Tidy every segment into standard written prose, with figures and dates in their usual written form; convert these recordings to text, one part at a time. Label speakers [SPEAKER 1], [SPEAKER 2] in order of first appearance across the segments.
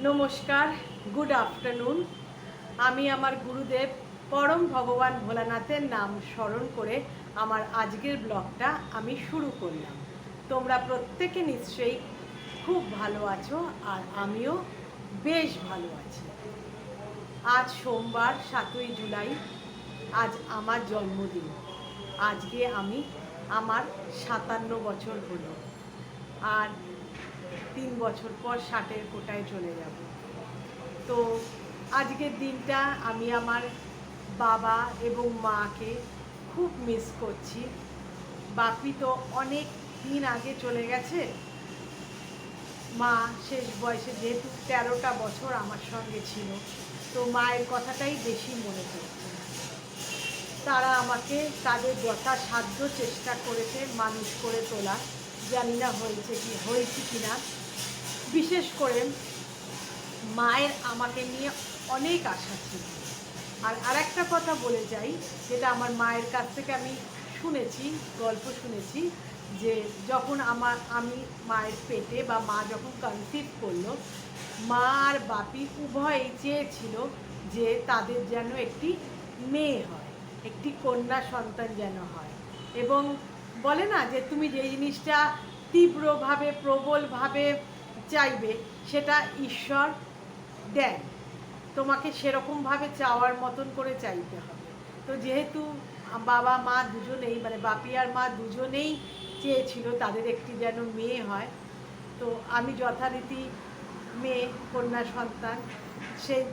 [SPEAKER 1] নমস্কার, good afternoon. আমি আমার গুরুদেব পরম ভগবান ভোলানাথের নাম স্মরণ করে আমার আজকের ব্লগটা আমি শুরু করলাম। তোমরা প্রত্যেকে নিশ্চয়ই খুব ভালো আছো, আর আমিও বেশ ভালো আছি। আজ সোমবার 7ই জুলাই, আজ আমার জন্মদিন। আজকে আমি আমার 57 বছর হলো, আর 3 বছর পর 60-এর কোটায় চলে যাব। তো আজকের দিনটা আমি আমার বাবা এবং মাকে খুব মিস করছি। বাপি তো অনেক দিন আগে চলে গেছে। মা শেষ বয়সে যেহেতু 13টা বছর আমার সঙ্গে ছিল, তো মায়ের কথাটাই বেশি মনে পড়ছে। তারা আমাকে তাদের যথাসাধ্য চেষ্টা করেছে মানুষ করে তোলা। জানি না হয়েছে কি না। বিশেষ করে মায়ের আমাকে নিয়ে অনেক আশা ছিল। আর আরেকটা কথা বলে যাই, যেটা আমার মায়ের কাছ থেকে আমি শুনেছি, গল্প শুনেছি, যে যখন আমি মায়ের পেটে বা মা যখন কনসিভ করলো, মা আর বাপি উভয়ই চেয়েছিল যে তাদের যেন একটি মেয়ে হয়, একটি কন্যা সন্তান যেন হয়। এবং বলে না যে তুমি যে জিনিসটা তীব্রভাবে প্রবলভাবে চাইবে, সেটা ঈশ্বর দেন, তোমাকে সেরকমভাবে চাওয়ার মতন করে চাইতে হবে। তো যেহেতু বাবা মা দুজনেই, মানে বাপি আর মা দুজনেই চেয়েছিল তাদের একটি যেন মেয়ে হয়, তো আমি যথারীতি মেয়ে, কন্যা সন্তান।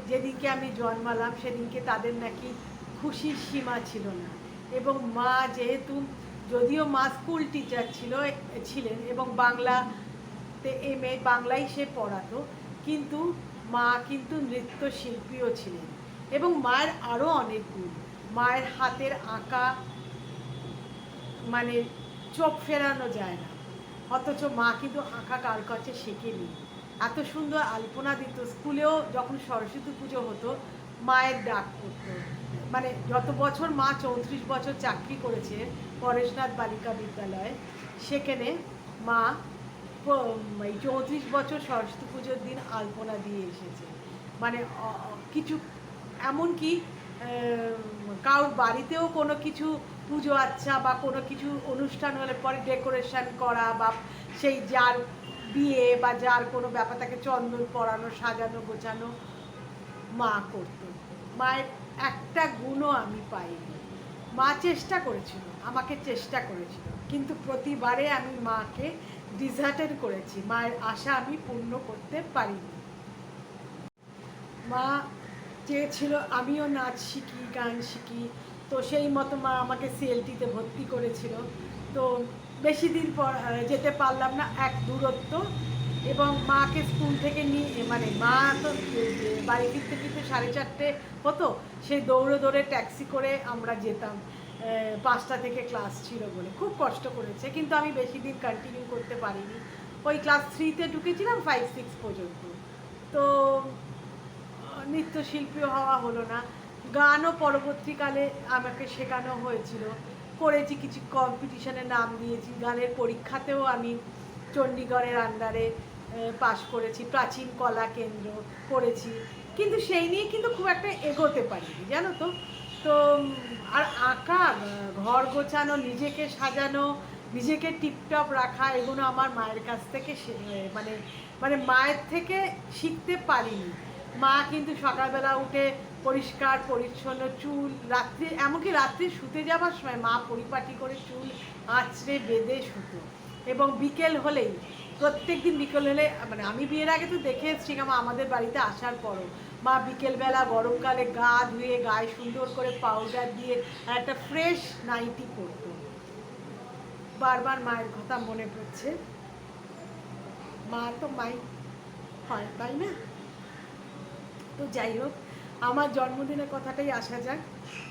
[SPEAKER 1] যেদিনকে আমি জন্মালাম সেদিনকে তাদের নাকি খুশির সীমা ছিল না। এবং মা যেহেতু, যদিও মা স্কুল টিচার ছিলেন এবং বাংলাতে বাংলাই সে পড়াতো, কিন্তু মা কিন্তু নৃত্যশিল্পীও ছিলেন। এবং মায়ের আরও অনেক গুণ। মায়ের হাতের আঁকা মানে চোখ ফেরানো যায় না। অথচ মা কিন্তু আঁকা কার কাছে শেখেনি। এত সুন্দর আলপনা দিত। স্কুলেও যখন সরস্বতী পুজো হতো, মায়ের ডাক করতো। মানে যত বছর মা 34 বছর চাকরি করেছে পরেশনাথ বালিকা বিদ্যালয়ে, সেখানে মা এই 34 বছর সরস্বতী পুজোর দিন আলপনা দিয়ে এসেছে। মানে কিছু এমনকি কারোর বাড়িতেও কোনো কিছু পুজো আচ্ছা বা কোনো কিছু অনুষ্ঠান হলে পরে ডেকোরেশন করা, বা সেই যার বিয়ে বা যার কোনো ব্যাপার তাকে চন্দন পরানো, সাজানো গোছানো মা করতো। মায়ের একটা গুণও আমি পাইনি। মা চেষ্টা করেছিল, আমাকে চেষ্টা করেছিল, কিন্তু প্রতিবারে আমি মাকে ডিসার্টেড করেছি। মায়ের আশা আমি পূর্ণ করতে পারিনি। মা চেয়েছিল আমিও নাচ শিখি, গান শিখি। তো সেই মতো মা আমাকে সিএলটিতে ভর্তি করেছিল। তো বেশি দিন পর যেতে পারলাম না, এক দূরত্ব। এবং মাকে স্কুল থেকে নিয়ে, মানে মা তো বাড়ি ফিরতে ফিরতে 4:30 হতো। সেই দৌড়ে দৌড়ে ট্যাক্সি করে আমরা যেতাম। 5টা থেকে ক্লাস ছিল বলে খুব কষ্ট করেছে, কিন্তু আমি বেশি দিন কন্টিনিউ করতে পারিনি। ওই ক্লাস 3-তে ঢুকেছিলাম, 5-6 পর্যন্ত। তো নৃত্যশিল্পীও হওয়া হলো না। গানও পরবর্তীকালে আমাকে শেখানো হয়েছিল, করেছি, কিছু কম্পিটিশনে নাম দিয়েছি। গানের পরীক্ষাতেও আমি চণ্ডীগড়ের আন্ডারে পাশ করেছি, প্রাচীন কলা কেন্দ্র করেছি, কিন্তু সেই নিয়ে কিন্তু খুব একটা এগোতে পারিনি, জানো তো। তো আর আঁকা, ঘর গোছানো, নিজেকে সাজানো, নিজেকে টিপটপ রাখা, এগুলো আমার মায়ের কাছ থেকে মানে মানে মায়ের থেকে শিখতে পারিনি। মা কিন্তু সকালবেলা উঠে পরিষ্কার পরিচ্ছন্ন চুল, রাত্রি, এমনকি রাত্রি শুতে যাবার সময় মা পরিপাটি করে চুল আঁচড়ে বেঁধে শুতো। এবং বিকেল হলেই, প্রত্যেক দিন বিকেল হলে, মানে আমি বিয়ের আগে তো দেখে এসেছি, আমাদের বাড়িতে আসার পরও মা বিকেলবেলা গরমকালে গা ধুয়ে গায়ে সুন্দর করে পাউডার দিয়ে একটা ফ্রেশ নাইটি পরতো। বারবার মায়ের কথা মনে পড়ছে। মা তো মাই হয়, তাই না? তো যাই হোক, আমার জন্মদিনের কথাটাই আসা যাক।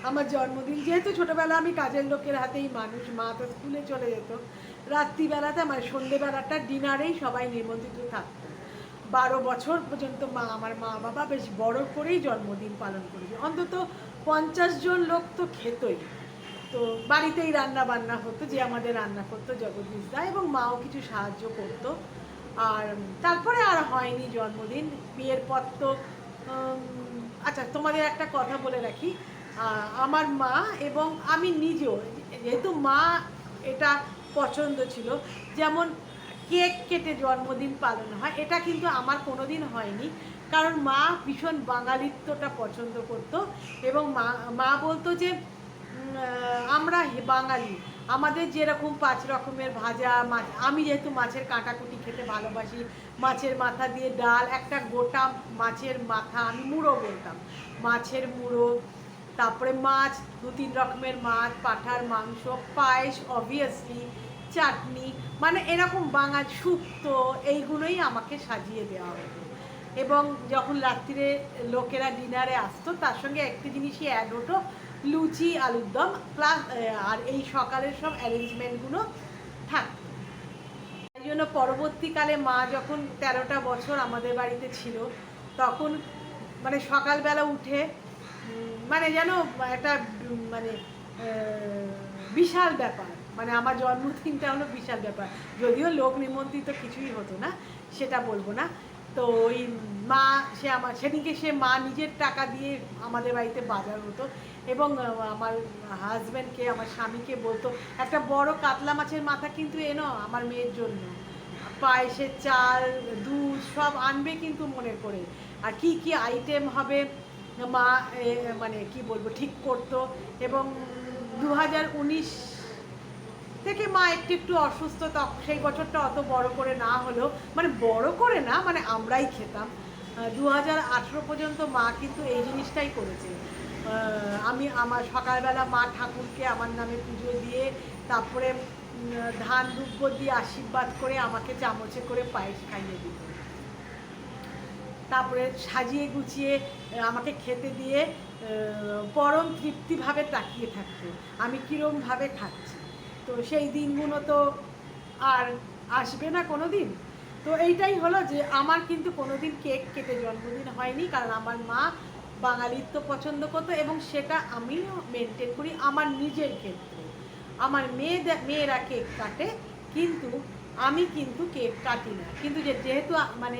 [SPEAKER 1] আমার জন্মদিন, যেহেতু ছোটোবেলা আমি কাজের লোকের হাতেই মানুষ, মা তো স্কুলে চলে যেত, রাত্রিবেলাতে মানে সন্ধেবেলাটা ডিনারেই সবাই নিমন্ত্রিত থাকতো। 12 বছর পর্যন্ত আমার মা বাবা বেশ বড় করেই জন্মদিন পালন করেছে। অন্তত 50 জন লোক তো খেতই। তো বাড়িতেই রান্না বান্না হতো, যে আমাদের রান্না করতো জগদীশ দা, এবং মাও কিছু সাহায্য করতো। আর তারপরে আর হয়নি জন্মদিন। বিয়ের পর তো আচ্ছা, তোমাদের একটা কথা বলে রাখি, আমার মা এবং আমি নিজেও, যেহেতু মা এটা পছন্দ ছিল, যেমন কেক কেটে জন্মদিন পালন হয়, এটা কিন্তু আমার কোনো দিন হয়নি। কারণ মা ভীষণ বাঙালিত্বটা পছন্দ করতো এবং মা মা বলতো যে আমরা বাঙালি, আমাদের যেরকম 5 রকমের ভাজা মাছ, আমি যেহেতু মাছের কাঁটাকুটি খেতে ভালোবাসি, মাছের মাথা দিয়ে ডাল, একটা গোটা মাছের মাথা, আমি মুড়ো বলতাম, মাছের মুড়ো, তারপরে মাছ 2-3 রকমের মাছ, পাঁঠার মাংস, পায়েস, অবভিয়াসলি চাটনি, মানে এরকম বাঙাল শুক্তো, এইগুলোই আমাকে সাজিয়ে দেওয়া হতো। এবং যখন রাত্রিরে লোকেরা ডিনারে আসতো, তার সঙ্গে একটি জিনিসই অ্যাড হতো, লুচি, আলুর দম, প্লাস আর এই সকালের সব অ্যারেঞ্জমেন্টগুলো থাকতো। এই জন্য পরবর্তীকালে মা যখন 13টা বছর আমাদের বাড়িতে ছিল, তখন মানে সকালবেলা উঠে মানে যেন একটা মানে বিশাল ব্যাপার, মানে আমার জন্মদিনটা হলো বিশাল ব্যাপার। যদিও লোক নিমন্ত্রিত কিছুই হতো না, সেটা বলবো না। তো ওই মা, সেদিনকে মা নিজের টাকা দিয়ে আমাদের বাড়িতে বাজার হতো এবং আমার হাজব্যান্ডকে, আমার স্বামীকে বলতো একটা বড় কাতলা মাছের মাথা কিন্তু এনো আমার মেয়ের জন্য, পায়েসের চাল, দুধ সব আনবে কিন্তু মনে করে, আর কি কি আইটেম হবে মা মানে কি বলবো ঠিক করতো। এবং 2019 থেকে মা একটু একটু অসুস্থ, তখন সেই বছরটা অত বড় করে না হলেও, মানে বড় করে না, মানে আমরাই খেতাম। 2018 পর্যন্ত মা কিন্তু এই জিনিসটাই করেছে। আমি আমার সকালবেলা মা ঠাকুরকে আমার নামে পুজো দিয়ে, তারপরে ধান দুব্য দিয়ে আশীর্বাদ করে আমাকে চামচে করে পায়েস খাইয়ে দিত, তারপরে সাজিয়ে গুছিয়ে আমাকে খেতে দিয়ে পরম তৃপ্তিভাবে তাকিয়ে থাকতো আমি কীরমভাবে খাচ্ছি। তো সেই দিনগুলো তো আর আসবে না কোনো দিন। তো এইটাই হলো যে আমার কিন্তু কোনো দিন কেক কেটে জন্মদিন হয়নি, কারণ আমার মা বাঙালিত্ব পছন্দ করতো এবং সেটা আমিও মেনটেন করি আমার নিজের ক্ষেত্রে। আমার মেয়েরা কেক কাটে, কিন্তু আমি কিন্তু কেক কাটি না। কিন্তু যেহেতু মানে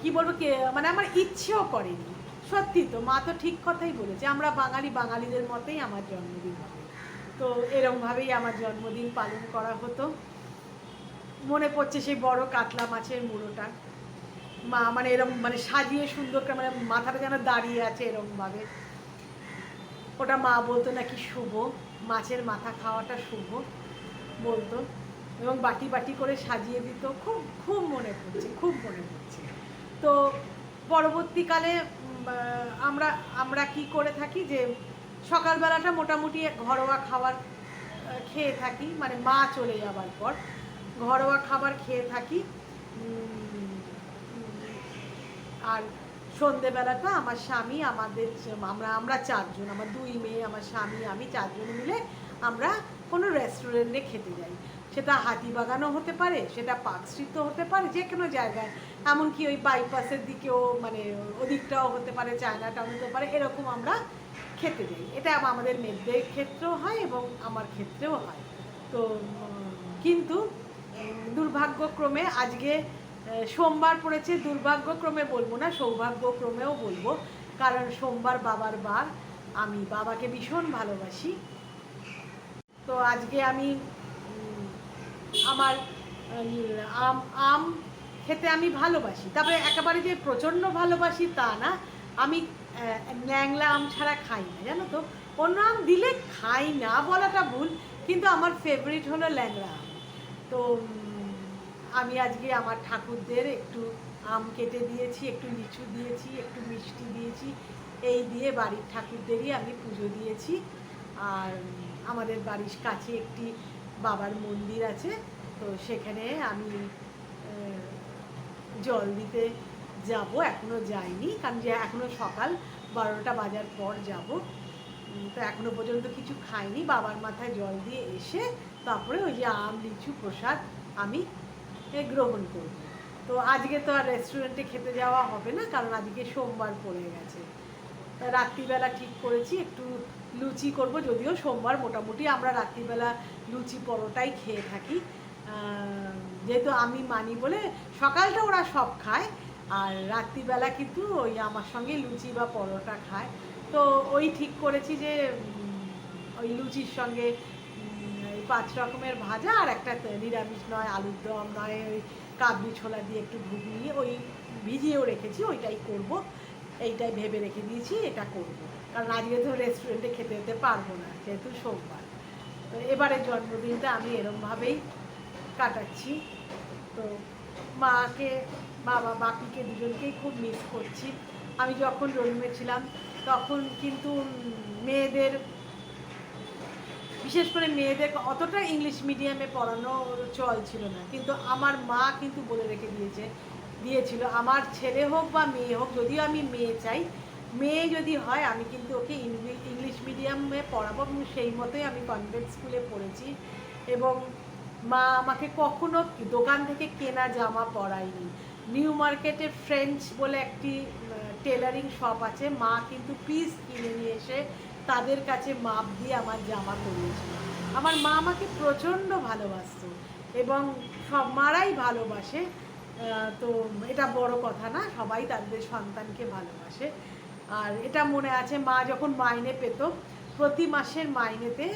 [SPEAKER 1] কি বলবো, মানে আমার ইচ্ছেও করেনি। সত্যি তো, মা তো ঠিক কথাই বলেছে, আমরা বাঙালিদের মতেই আমার জন্মদিন হবে। তো এরকমভাবেই আমার জন্মদিন পালন করা হতো। মনে পড়ছে সেই বড় কাতলা মাছের মুড়োটা, মা মানে এরকম মানে সাজিয়ে সুন্দর করে, মানে মাথাটা যেন দাঁড়িয়ে আছে এরকমভাবে, ওটা মা বলতো নাকি শুভ, মাছের মাথা খাওয়াটা শুভ বলতো, এবং বাটি বাটি করে সাজিয়ে দিত। খুব খুব মনে পড়ছে, খুব মনে পড়ছে। তো পরবর্তীকালে আমরা আমরা কি করে থাকি যে সকালবেলাটা মোটামুটি ঘরোয়া খাবার খেয়ে থাকি, মানে মা চলে যাবার পর ঘরোয়া খাবার খেয়ে থাকি। আর সন্ধেবেলাটা আমার স্বামী, আমরা 4 জন, আমার 2 মেয়ে, আমার স্বামী, আমি 4 জন মিলে আমরা কোনো রেস্টুরেন্টে খেতে যাই। সেটা হাতিবাগানও হতে পারে, সেটা পার্ক স্ট্রিটও হতে পারে, যে কোনো জায়গায়, এমনকি ওই বাইপাসের দিকেও, মানে ওদিকটাও হতে পারে, চায়না টাউন হতে পারে, এরকম আমরা খেতে যাই। এটা আমাদের মেয়েদের ক্ষেত্রেও হয় এবং আমার ক্ষেত্রেও হয়। তো কিন্তু দুর্ভাগ্যক্রমে আজকে সোমবার পড়েছে, দুর্ভাগ্যক্রমে বলবো না, সৌভাগ্যক্রমেও বলবো, কারণ সোমবার বাবার বার, আমি বাবাকে ভীষণ ভালোবাসি। তো আজকে আমি আমার আম খেতে আমি ভালোবাসি, তবে একেবারে যে প্রচণ্ড ভালোবাসি তা না। আমি ন্যাংলা আম ছাড়া খাই না, জানো তো। অন্য আম দিলে খাই না বলাটা ভুল, কিন্তু আমার ফেভারিট হলো ল্যাংড়া আম। তো আমি আজকে আমার ঠাকুরদের একটু আম কেটে দিয়েছি, একটু লিচু দিয়েছি, একটু মিষ্টি দিয়েছি, এই দিয়ে বাড়ির ঠাকুরদেরই আমি পুজো দিয়েছি। আর আমাদের বাড়ির কাছে একটি বাবার মন্দির আছে, তো সেখানে আমি জল দিতে যাব, এখনও যাইনি, কারণ যে এখনও সকাল 12টা বাজার পর যাব। তো এখনও পর্যন্ত কিছু খাইনি, বাবার মাথায় জল দিয়ে এসে তারপরে ওই যে আম লিচু প্রসাদ আমি গ্রহণ করব। তো আজকে তো আর রেস্টুরেন্টে খেতে যাওয়া হবে না, কারণ আজকে সোমবার পড়ে গেছে। রাত্রিবেলা ঠিক করেছি একটু লুচি করব, যদিও সোমবার মোটামুটি আমরা রাত্রিবেলা লুচি পরোটাই খেয়ে থাকি। যেহেতু আমি মানি বলে সকালটা ওরা সব খায়, আর রাত্রিবেলা কিন্তু ওই আমার সঙ্গে লুচি বা পরোটা খায়। তো ওই ঠিক করেছি যে ওই লুচির সঙ্গে এই 5 রকমের ভাজা আর একটা নিরামিষ, নয় আলুর দম, নয় ওই কাবলি ছোলা দিয়ে একটু ঘুগনি ওই ভিজিয়েও রেখেছি, ওইটাই করব। এইটাই ভেবে রেখে দিয়েছি, এটা করব। কারণ আজকে তো রেস্টুরেন্টে খেতে যেতে পারবো না, যেহেতু সোমবার। তো এবারে জন্মদিনটা আমি এরমভাবেই কাটাচ্ছি। তো মাকে, বাবা বাপিকে দুজনকেই খুব মিস করছি। আমি যখন রুমে ছিলাম তখন কিন্তু মেয়েদের, বিশেষ করে মেয়েদের অতটা ইংলিশ মিডিয়ামে পড়ানো চল ছিল না, কিন্তু আমার মা কিন্তু বলে রেখে দিয়েছিল আমার ছেলে হোক বা মেয়ে হোক, যদিও আমি মেয়ে চাই, মেয়ে যদি হয় আমি কিন্তু ওকে ইংলিশ মিডিয়ামে পড়াবো, এবং সেই মতোই আমি কনভেন্ট স্কুলে পড়েছি। এবং মা আমাকে কখনো দোকান থেকে কেনা জামা পরায়নি। নিউ মার্কেটে ফ্রেঞ্চ বলে একটি টেলারিং শপ আছে, মা কিন্তু পিস কিনে নিয়ে এসে তাদের কাছে মাপ দিয়ে আমার জামা পরিয়েছিল। আমার মা আমাকে প্রচণ্ড ভালোবাসতো, এবং সব মারাই ভালোবাসে। তো এটা বড় কথা না, সবাই তাদের সন্তানকে ভালোবাসে। আর এটা মনে আছে, মা যখন মাইনে পেত, প্রতি মাসের মাইনেতে,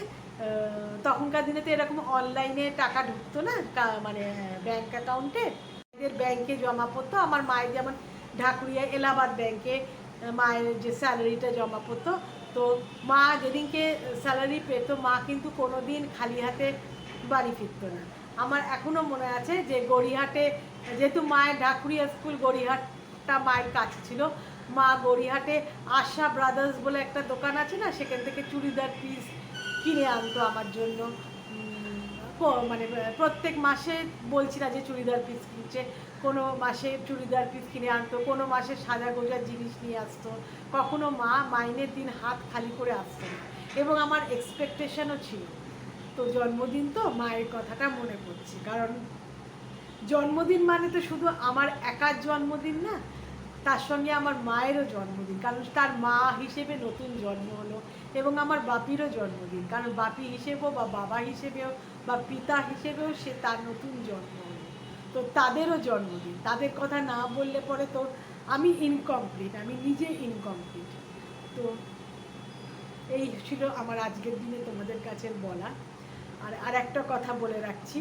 [SPEAKER 1] তখনকার দিনে তো এরকম অনলাইনে টাকা ঢুকতো না, মানে ব্যাংক অ্যাকাউন্টে, ব্যাংকে জমা পড়তো। আমার মায়ের যেমন ঢাকুরিয়া এলাহাবাদ ব্যাংকে মায়ের যে স্যালারিটা জমা পড়তো, তো মা যেদিনকে স্যালারি পেতো, মা কিন্তু কোনো দিন খালি হাতে বাড়ি ফিরতো না। আমার এখনও মনে আছে যে গড়িয়াহাটে, যেহেতু মায়ের ঢাকুরিয়া স্কুল গড়িয়াহাটটা মায়ের কাছে ছিল, মা গড়িয়াহাটে আশা ব্রাদার্স বলে একটা দোকান আছে না, সেখান থেকে চুড়িদার পিস কিনে আনতো আমার জন্য। মানে প্রত্যেক মাসে, বলছি না যে চুড়িদার পিস কিনছে, কোনো মাসে চুড়িদার পিস কিনে আনতো, কোনো মাসে সাজা গোজার জিনিস নিয়ে আসতো। কখনো মা মাইনের দিন হাত খালি করে আসতো না, এবং আমার এক্সপেকটেশনও ছিল। তো জন্মদিন তো মায়ের কথাটা মনে পড়ছে, কারণ জন্মদিন মানে তো শুধু আমার একার জন্মদিন না, তার সঙ্গে আমার মায়েরও জন্মদিন, কারণ তার মা হিসেবে নতুন জন্ম হলো, এবং আমার বাপিরও জন্মদিন, কারণ বাপি হিসেবেও বা বাবা হিসেবেও বা পিতা হিসেবেও সে তার নতুন জন্ম হলো। তো তাদেরও জন্মদিন, তাদের কথা না বললে পরে তো আমি ইনকমপ্লিট, আমি নিজে ইনকমপ্লিট। তো এই ছিল আমার আজকের দিনে তোমাদের কাছে বলা। আর একটা কথা বলে রাখছি,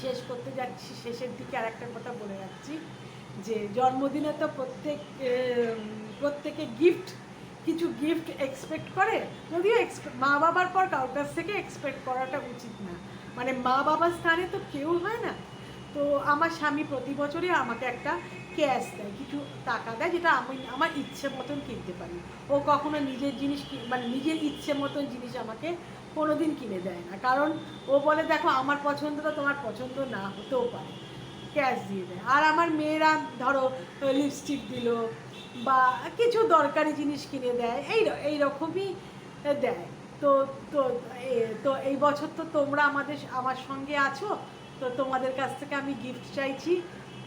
[SPEAKER 1] শেষ করতে যাচ্ছি, শেষের দিকে আর একটা কথা বলে রাখছি, যে জন্মদিনে তো প্রত্যেকে কিছু গিফট এক্সপেক্ট করে, যদিও মা বাবার পর কারোর কাছ থেকে এক্সপেক্ট করাটা উচিত না, মানে মা বাবার স্থানে তো কেউ হয় না। তো আমার স্বামী প্রতি বছরই আমাকে একটা ক্যাশ দেয়, কিছু টাকা দেয়, যেটা আমি আমার ইচ্ছে মতন কিনতে পারি। ও কখনো নিজের জিনিস, মানে নিজের ইচ্ছে মতন জিনিস আমাকে কোনো দিন কিনে দেয় না, কারণ ও বলে দেখো আমার পছন্দটা তোমার পছন্দ না হতেও পারে, ক্যাশ দিয়ে দেয়। আর আমার মেয়েরা ধরো লিপস্টিক দিল বা কিছু দরকারি জিনিস কিনে দেয়, এই রকমই দেয়। তো তো তো এই বছর তো তোমরা আমার সঙ্গে আছো, তো তোমাদের কাছ থেকে আমি গিফট চাইছি,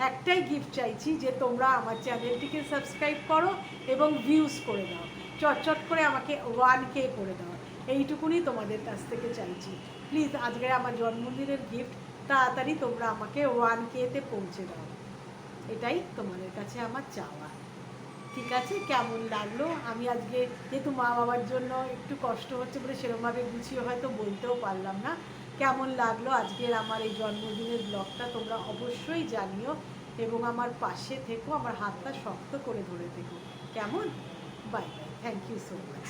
[SPEAKER 1] একটাই গিফট চাইছি, যে তোমরা আমার চ্যানেলটিকে সাবস্ক্রাইব করো এবং ভিউজ করে দাও, চটচট করে আমাকে 1K করে দাও, এইটুকুনি তোমাদের কাছ থেকে চাইছি। প্লিজ আজকে আমার জন্মদিনের গিফট তাড়াতাড়ি তোমরা আমাকে 1K-তে পৌঁছে দাও, এটাই তোমাদের কাছে আমার চাওয়া। ঠিক আছে, কেমন লাগলো? আমি আজকে যেহেতু মা বাবার জন্য একটু কষ্ট হচ্ছে বলে সেরকমভাবে গুছিয়ে হয়তো বলতেও পারলাম না। কেমন লাগলো আজকের আমার এই জন্মদিনের ব্লগটা তোমরা অবশ্যই জানিও, এবং আমার পাশে থেকো, আমার হাতটা শক্ত করে ধরে থেকো। কেমন? Bye bye, thank you so much.